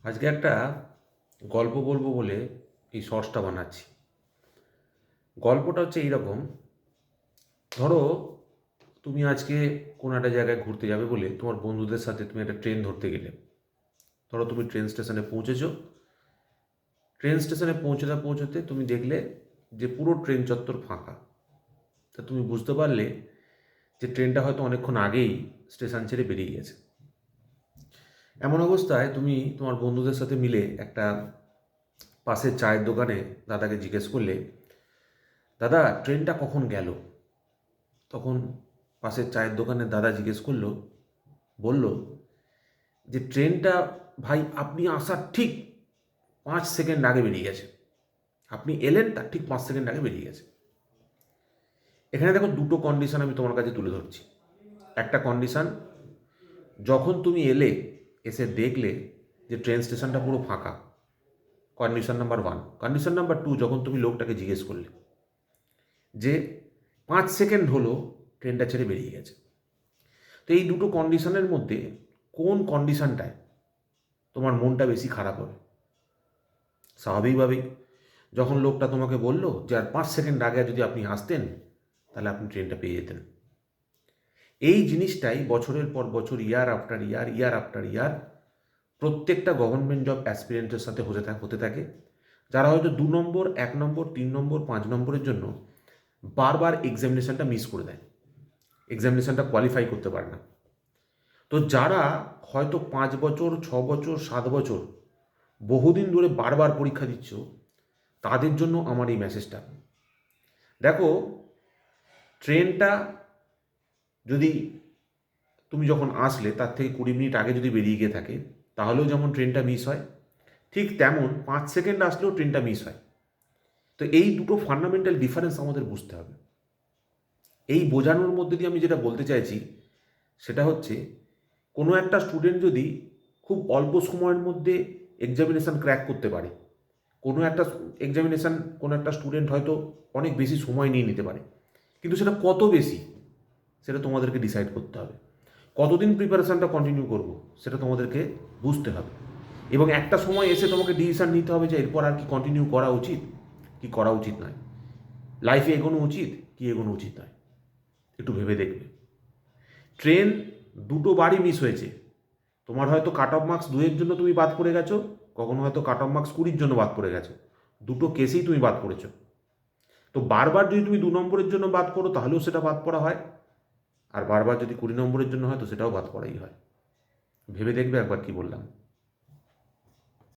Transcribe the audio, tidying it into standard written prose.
আজকে একটা গল্প বলবো বলে এই শর্টসটা বানাচ্ছি। গল্পটা হচ্ছে এইরকম। ধরো তুমি আজকে কোনো একটা জায়গায় ঘুরতে যাবে বলে তোমার বন্ধুদের সাথে তুমি একটা ট্রেন ধরতে গেলে। ধরো তুমি ট্রেন স্টেশনে পৌঁছেছো। ট্রেন স্টেশনে পৌঁছতে পৌঁছতে তুমি দেখলে যে পুরো ট্রেন চত্বর ফাঁকা। তা তুমি বুঝতে পারলে যে ট্রেনটা হয়তো অনেকক্ষণ আগেই স্টেশন ছেড়ে বেরিয়ে গেছে। এমন অবস্থায় তুমি তোমার বন্ধুদের সাথে মিলে একটা পাশের চায়ের দোকানে দাদাকে জিজ্ঞেস করলে, দাদা ট্রেনটা কখন গেল? তখন পাশের চায়ের দোকানের দাদা জিজ্ঞেস করলো, বলল যে ট্রেনটা ভাই আপনি আসার ঠিক 5 সেকেন্ড আগে বেরিয়ে গেছে। আপনি এলেন তার ঠিক 5 সেকেন্ড আগে বেরিয়ে গেছে। এখানে দেখো দুটো কন্ডিশন আমি তোমার কাছে তুলে ধরছি। একটা কন্ডিশন, যখন তুমি এলে এসে দেখলে যে ট্রেন স্টেশনটা পুরো ফাঁকা, কন্ডিশন নাম্বার 1। কন্ডিশন নাম্বার 2, যখন তুমি লোকটাকে জিজ্ঞেস করলে যে 5 সেকেন্ড হলো ট্রেনটা ছেড়ে বেরিয়ে গেছে। তো এই দুটো কন্ডিশনের মধ্যে কোন কন্ডিশনটায় তোমার মনটা বেশি খারাপ হবে? স্বাভাবিকভাবেই যখন লোকটা তোমাকে বলল যে আর 5 সেকেন্ড আগে যদি আপনি আসতেন তাহলে আপনি ট্রেনটা পেয়ে যেতেন। এই জিনিসটাই বছরের পর বছর, ইয়ার আফটার ইয়ার, ইয়ার আফটার ইয়ার প্রত্যেকটা গভর্নমেন্ট জব অ্যাসপিরেন্টের সাথে হতে থাকে, যারা হয়তো 2 নম্বর, 1 নম্বর, 3 নম্বর, 5 নম্বরের জন্য বারবার এক্সামিনেশনটা মিস করে দেয়, এক্সামিনেশনটা কোয়ালিফাই করতে পারে না। তো যারা হয়তো 5 বছর, 6 বছর, 7 বছর বহুদিন ধরে বারবার পরীক্ষা দিচ্ছ, তাদের জন্য আমার এই মেসেজটা। দেখো, ট্রেনটা যদি তুমি যখন আসলে তার থেকে 20 মিনিট আগে যদি বেরিয়ে গিয়ে থাকে, তাহলেও যেমন ট্রেনটা মিস হয়, ঠিক তেমন 5 সেকেন্ড আসলেও ট্রেনটা মিস হয়। তো এই দুটো ফান্ডামেন্টাল ডিফারেন্স আমাদের বুঝতে হবে। এই বোঝানোর মধ্যে দিয়ে আমি যেটা বলতে চাইছি সেটা হচ্ছে, কোনো একটা স্টুডেন্ট যদি খুব অল্প সময়ের মধ্যে এক্সামিনেশান ক্র্যাক করতে পারে, কোনো একটা এক্সামিনেশান কোনো একটা স্টুডেন্ট হয়তো অনেক বেশি সময় নিয়ে নিতে পারে, কিন্তু সেটা কত বেশি সেটা তোমাদেরকে ডিসাইড করতে হবে। কতদিন প্রিপারেশানটা কন্টিনিউ করব সেটা তোমাদেরকে বুঝতে হবে, এবং একটা সময় এসে তোমাকে ডিসিশান নিতে হবে যে এরপর আর কি কন্টিনিউ করা উচিত কি করা উচিত নয়, লাইফে এগোনো উচিত কি এগোনো উচিত নয়। একটু ভেবে দেখবে। ট্রেন দুটো বারই মিস হয়েছে। তোমার হয়তো কাট অফ মার্কস 2-এর জন্য তুমি বাদ পড়ে গেছো, কখনো হয়তো কাট অফ মার্কস 20-র জন্য বাদ পড়ে গেছো। দুটো কেসেই তুমি বাদ পড়েছো। তো বারবার যদি তুমি 2 নম্বরের জন্য বাদ পড়ো তাহলেও সেটা বাদ পড়া হয়, আর বারবার যদি 20 নম্বরের জন্য হয় তো সেটাও বাদ পড়াই হয়। ভেবে দেখবে একবার কি বললাম।